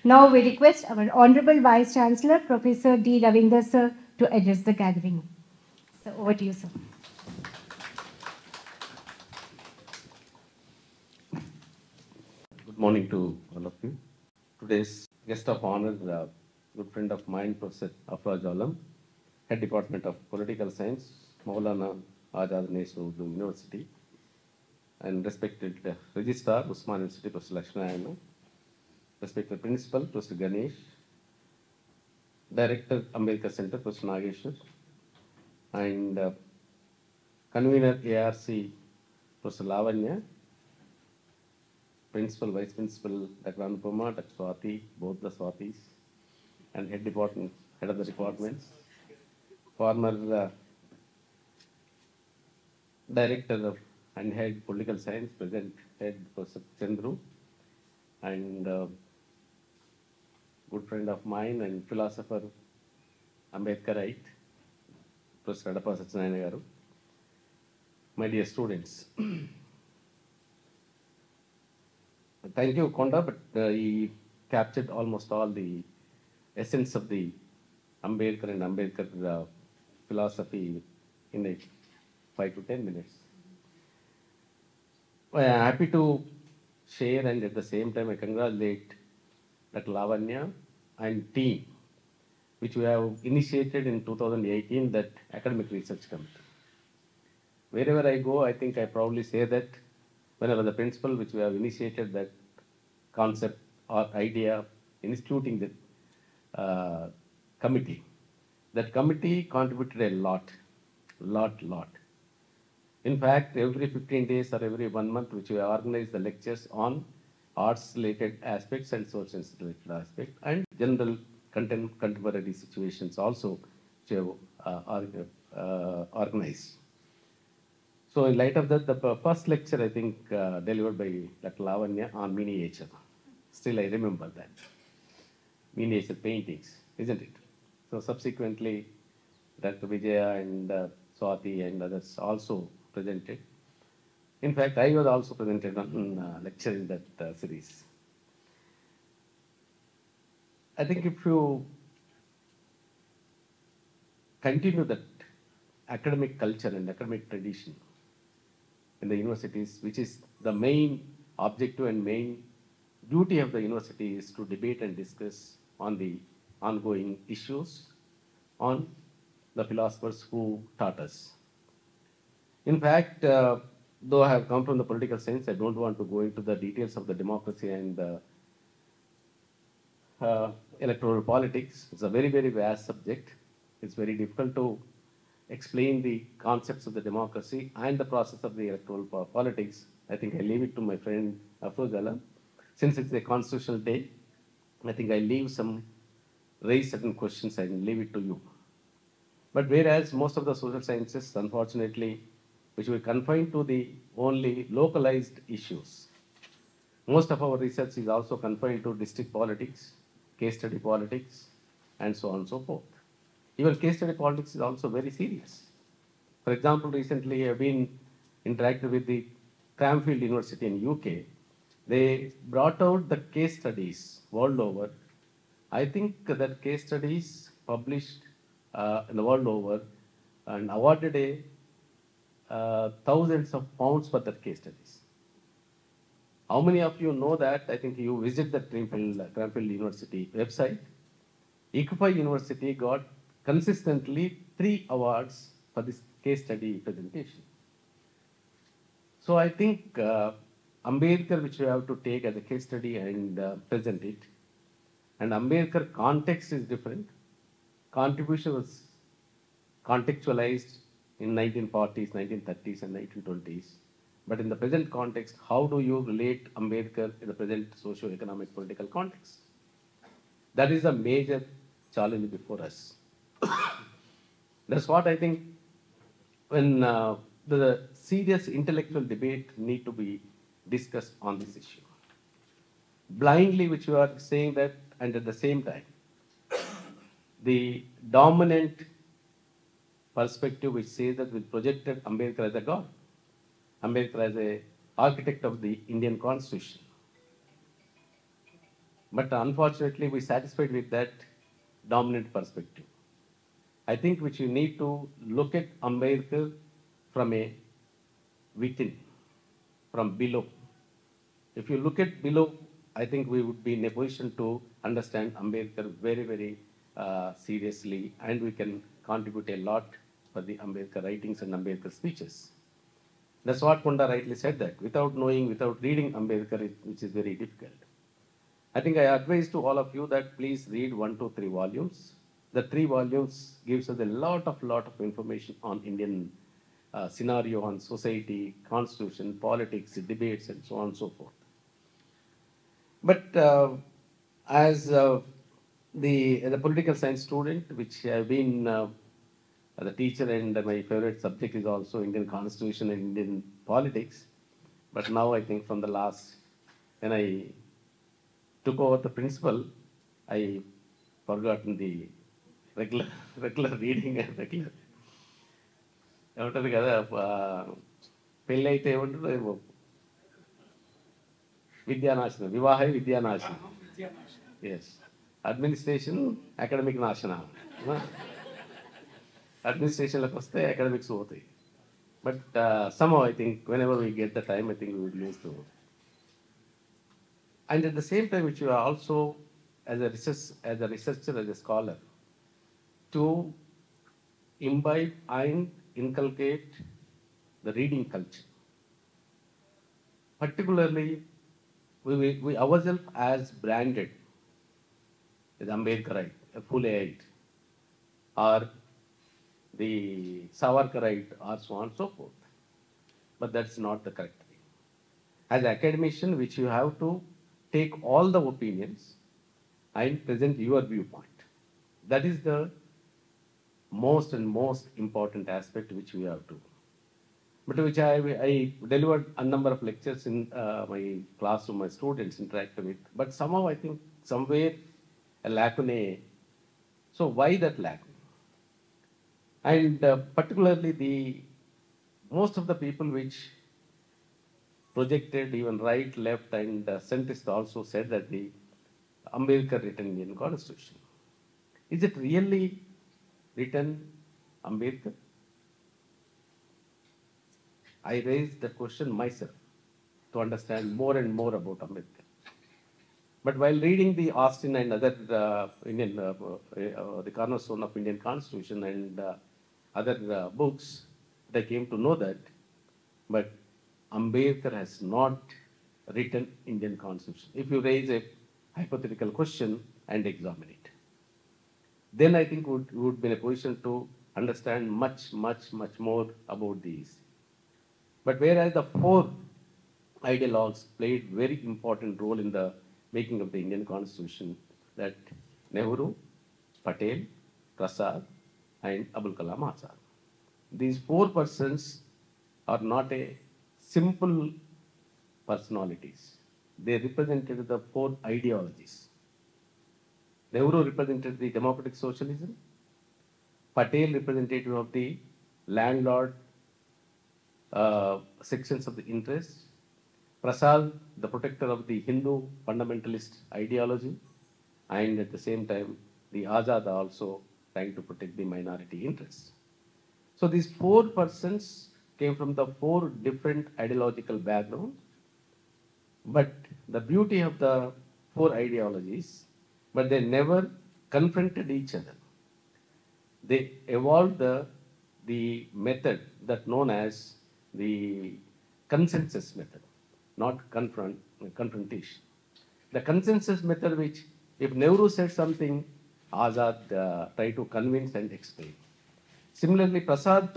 Now we request our Honorable Vice Chancellor, Professor D. Ravinder sir, to address the gathering. So over to you, sir. Good morning to all of you. Today's guest of honor, a good friend of mine, Professor Afraj Alam, Head Department of Political Science, Maulana Azad National Urdu University, and respected Registrar, Osmania University, Professor Lakshmanayana, respected Principal, Professor Ganesh, Director, Ambedkar Center, Professor Nageshwar, and Convener, ARC, Professor Lavanya, Principal, Vice Principal, Dr. Anupama, Dr. Swati, both the Swatis, and Head of the departments, former Director of and Head Political Science, present Head Professor Chandru, and good friend of mine and philosopher Ambedkarite, Professor Adapa Satyanarayana Garu. My dear students, thank you, Konda, but he captured almost all the essence of the Ambedkar and Ambedkar philosophy in 5 to 10 minutes. I am happy to share, and at the same time I congratulate Dr. Lavanya and team, which we have initiated in 2018, that academic research committee. Wherever I go, I think I proudly say that whenever the principal, which we have initiated that concept or idea, instituting the committee. That committee contributed a lot. In fact, every 15 days or every 1 month, which we organize the lectures on arts-related aspects and social-related aspects, and general contemporary situations also, which we have organized. So in light of that, the first lecture, I think, delivered by Dr. Lavanya on miniature. Still, I remember that. Miniature paintings, isn't it? So subsequently, Dr. Vijaya and Swati and others also presented. In fact, I was also presented on lecture in that series. I think if you continue that academic culture and academic tradition in the universities, which is the main objective and main duty of the university, is to debate and discuss on the ongoing issues, on the philosophers who taught us. In fact, though I have come from the political science, I don't want to go into the details of the democracy and electoral politics. It's a very, very vast subject. It's very difficult to explain the concepts of the democracy and the process of the electoral politics. I think I leave it to my friend Afrojala. Since it's a constitutional day, I think I raise certain questions and leave it to you. But whereas most of the social sciences, unfortunately, which were confined to the only localized issues, most of our research is also confined to district politics, case study politics, and so on and so forth. Even case study politics is also very serious. For example, recently I have been interacting with the Cranfield University in UK. They brought out the case studies world over. I think that case studies published in the world over and awarded thousands of pounds for that case studies. How many of you know that? I think you visit the Cranfield University website. ICFI University got consistently 3 awards for this case study presentation. So I think Ambedkar, which we have to take as a case study and present it, and Ambedkar context is different. Contribution was contextualized in 1940s, 1930s, and 1920s. But in the present context, how do you relate Ambedkar in the present socio-economic political context? That is a major challenge before us. That's what I think when the serious intellectual debate need to be discussed on this issue. Blindly, which you are saying that, and at the same time, the dominant perspective which says that we projected Ambedkar as a god, Ambedkar as a architect of the Indian Constitution. But unfortunately, we satisfied with that dominant perspective. I think which you need to look at Ambedkar from a within, from below. If you look at below, I think we would be in a position to understand Ambedkar very, very seriously, and we can contribute a lot for the Ambedkar writings and Ambedkar speeches. That's what Konda rightly said, that without knowing, without reading Ambedkar, which is very difficult. I think I advise to all of you that please read 1, 2, 3 volumes. The 3 volumes gives us a lot of information on Indian scenario, on society, constitution, politics, debates, and so on and so forth. But as the political science student, which I've been the teacher, and my favorite subject is also Indian constitution and Indian politics. But now I think from the last, when I took over the principal, I forgotten the regular reading and regular. ఏమంటారు కదా పెళ్ళి అయితే ఏమంటారు విద్యానాశనం వివాహ విద్యానాశనం yes administration academic నాశనం అడ్మినిస్ట్రేషన్లోకి వస్తే academics పోతాయి but somehow I think whenever we get the time I think we would use to. And at the same time, which you are also as a researcher, as a scholar, to imbibe and inculcate the reading culture. Particularly, we ourselves as branded as Ambedkarite, a Phuleite, or the Savarkarite, or so on and so forth. But that's not the correct thing. As an academician, which you have to take all the opinions and present your viewpoint. That is the most important aspect which we have to. But which I delivered a number of lectures in my classroom, my students interacted with. But somehow I think somewhere a lacuna. So why that lacuna? And particularly most of the people which projected, even right, left, and centrist also said that the Ambedkar written Indian Constitution. Is it really written Ambedkar? I raised the question myself to understand more and more about Ambedkar. But while reading the Austin and other Indian, the cornerstone of Indian Constitution and other books, I came to know that, but Ambedkar has not written Indian Constitution. If you raise a hypothetical question and examine it, then I think we would be in a position to understand much more about these. But whereas the 4 ideologues played very important role in the making of the Indian Constitution, that Nehru, Patel, Prasad, and Abul Kalam Azad. These 4 persons are not a simple personalities. They represented the 4 ideologies. Nehru represented the democratic socialism. Patel representative of the landlord sections of the interest. Prasad, the protector of the Hindu fundamentalist ideology. And at the same time, the Azad also trying to protect the minority interests. So these 4 persons came from the 4 different ideological backgrounds. But the beauty of the 4 ideologies, but they never confronted each other. They evolved the method that known as the consensus method, not confrontation. The consensus method, which if Nehru said something, Azad tried to convince and explain. Similarly, Prasad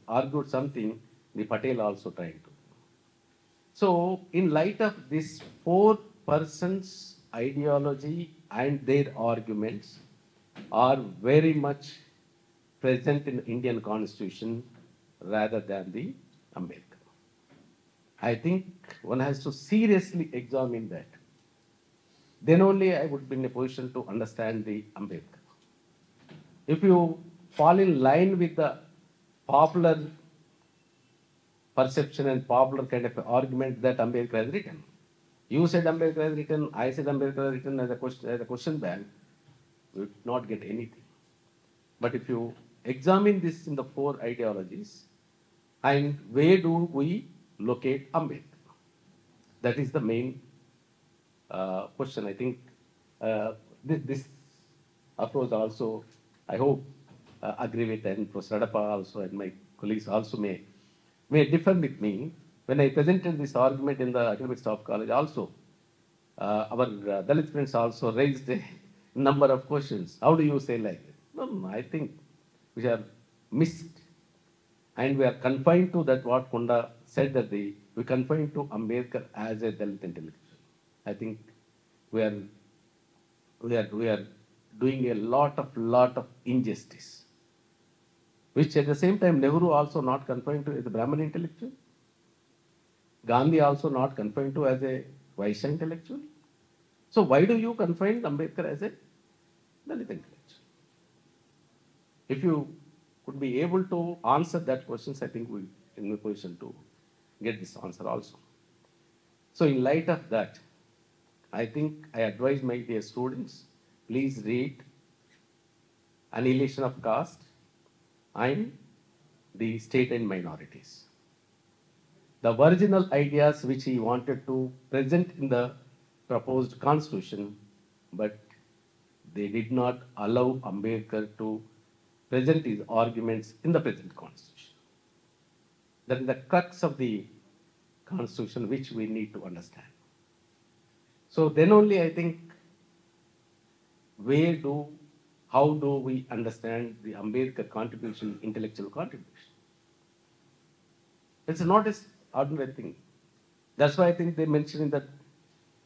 argued something, the Patel also tried to. So, in light of this 4 persons' ideology and their arguments are very much present in the Indian Constitution rather than the Ambedkar. I think one has to seriously examine that. Then only I would be in a position to understand the Ambedkar. If you fall in line with the popular perception and popular kind of argument that Ambedkar has written, You said Ambedkar has written, I said Ambedkar has written as a question bank, we would not get anything. But if you examine this in the four ideologies, and where do we locate Ambedkar? That is the main question. I think this approach also, I hope, agree with, and Professor Radappa also and my colleagues also may differ with me. When I presented this argument in the academic staff college also, our Dalit friends also raised a number of questions. How do you say like that? No, I think we are missed, and we are confined to that what Konda said that we confined to Ambedkar as a Dalit intellectual. I think we are we are doing a lot of injustice, which at the same time Nehru also not confined to as a Brahmin intellectual, Gandhi also not confined to as a Vaishya intellectual. So why do you confine Ambedkar as a Dalit intellectual? If you could be able to answer that questions, I think we in a position to get this answer also. So in light of that, I think I advise my dear students, please read Annihilation of Caste and the State and Minorities. The original ideas which he wanted to present in the proposed constitution, but they did not allow Ambedkar to present his arguments in the present constitution. That is the crux of the constitution which we need to understand. So then only I think how do we understand the Ambedkar contribution, intellectual contribution? It's not an ordinary thing. That's why I think they mentioned in the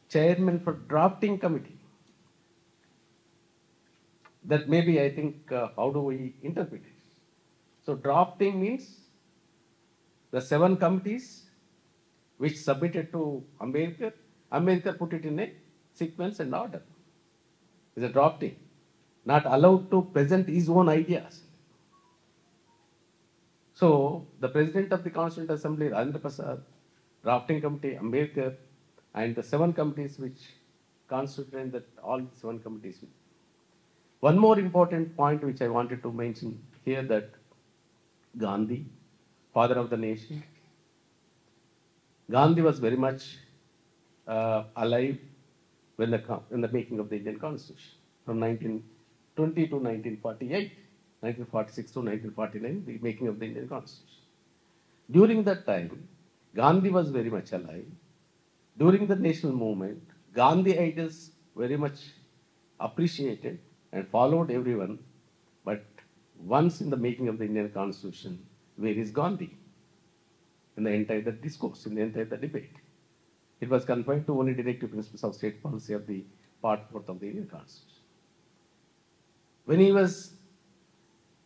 chairman for drafting committee. That maybe I think how do we interpret it? So drafting means the 7 committees which submitted to Ambedkar, Ambedkar put it in a sequence and order. It's a drafting, not allowed to present his own ideas. So the President of the Constituent Assembly, Ravinder Prasad, drafting committee, Ambedkar, and the 7 committees which constituted that all 7 committees. One more important point which I wanted to mention here, that Gandhi, father of the nation, Gandhi was very much alive when the making of the Indian Constitution from 1920 to 1948, 1946 to 1949, the making of the Indian Constitution. During that time, Gandhi was very much alive. During the national movement, Gandhi ideas very much appreciated and followed everyone. But once in the making of the Indian Constitution, where is Gandhi? In the entire discourse, in the entire debate. It was confined to only directive principles of state policy of the part 4th of the Indian Constitution. When he was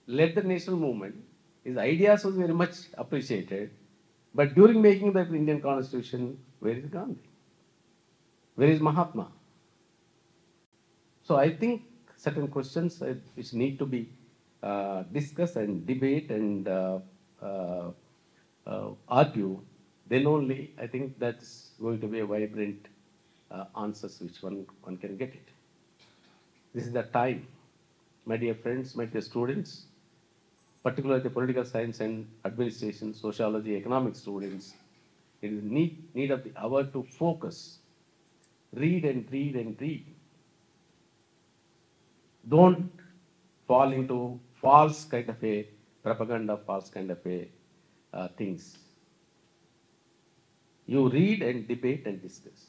led the national movement, his ideas was very much appreciated. But during making the Indian Constitution, where is Gandhi? Where is Mahatma? So I think certain questions which need to be discussed and debate and argue, then only I think that's going to be a vibrant answers which one can get it. This is the time, my dear friends, my dear students, particularly the political science and administration, sociology, economic students. It is need of the hour to focus, read and read and read. Don't fall into false kind of a propaganda, false kind of a things. You read and debate and discuss,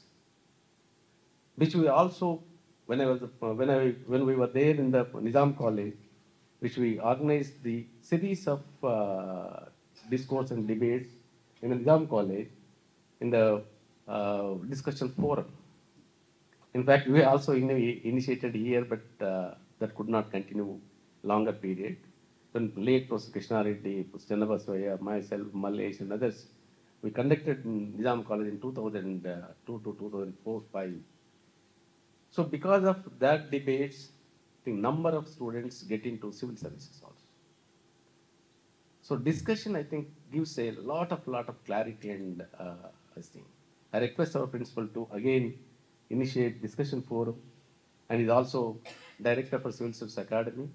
which we also, when we were there in the Nizam College, which we organized the series of discourse and debates in the Nizam College in the discussion forum. In fact, we also initiated here, but that could not continue longer period. When late Professor Krishna Reddy, Chandabaswaya, myself, Mallesh and others, we conducted in Nizam College in 2002 to 2004-5. So because of that debates, the number of students get into civil services also. So discussion, I think, gives a lot of clarity and I think. I request our principal to again initiate discussion forum, and is also director for Civil Service Academy.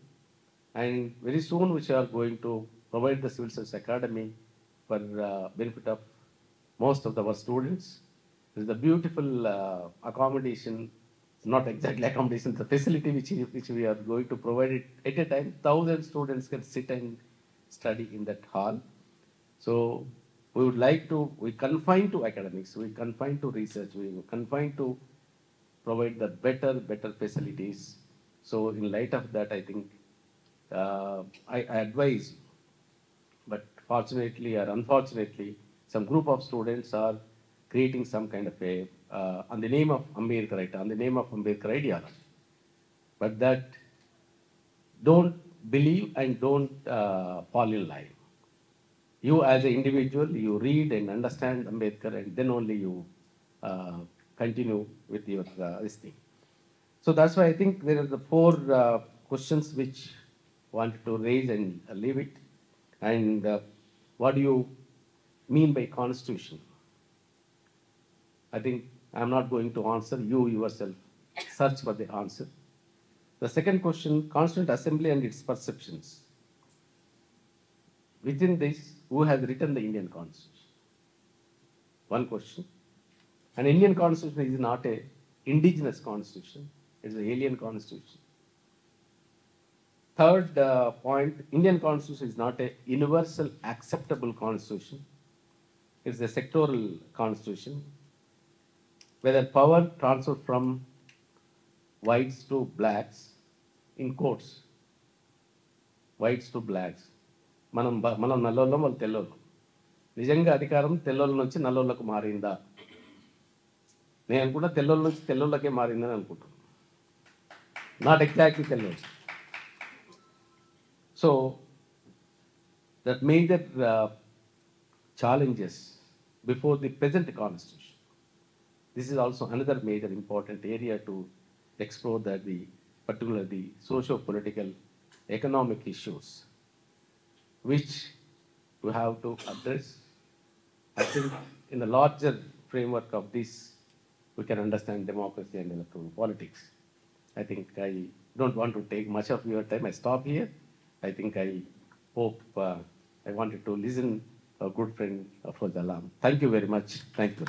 And very soon we are going to provide the Civil Service Academy for benefit of most of our students. It is a beautiful accommodation. It's not exactly accommodation, the facility which we are going to provide it at a time. 1,000 students can sit and study in that hall. So we would like to, we confine to academics, we confine to research, we confine to provide the better facilities. So in light of that, I think I advise, but fortunately or unfortunately, some group of students are creating some kind of a, on the name of Ambedkar, on the name of Ambedkar ideology. But that don't believe and don't fall in line. You as an individual, you read and understand Ambedkar, and then only you continue with your this thing. So that's why I think there are the four questions which wanted to raise and leave it. And what do you mean by constitution? I think I'm not going to answer. You yourself search for the answer. The second question, Constituent Assembly and its perceptions. Within this, who has written the Indian Constitution? One question. An Indian Constitution is not a indigenous constitution. It is an alien constitution. Third point, Indian Constitution is not a universal acceptable constitution. It's a sectoral constitution. Whether power transfer from whites to blacks, in quotes, whites to blacks. మనం నల్లోళ్ళం వాళ్ళు తెల్లోళ్ళం. నిజంగా అధికారం తెల్లోళ్ళ నుంచి నల్లోళ్ళకు మారిందా? నేను అనుకుంటా తెల్లోళ్ళ నుంచి తెల్లోళ్ళకే మారిందని అనుకుంటున్నాను. నాట్ ఎగ్జాక్ట్లీ తెల్లోళ్ళు. So that major challenges before the present constitution. This is also another major important area to explore, that the particularly the socio-political economic issues which we have to address. I think in the larger framework of this, we can understand democracy and electoral politics. I think I don't want to take much of your time. I stop here. I think I hope I wanted to listen a good friend for the alarm. Thank you very much. Thank you.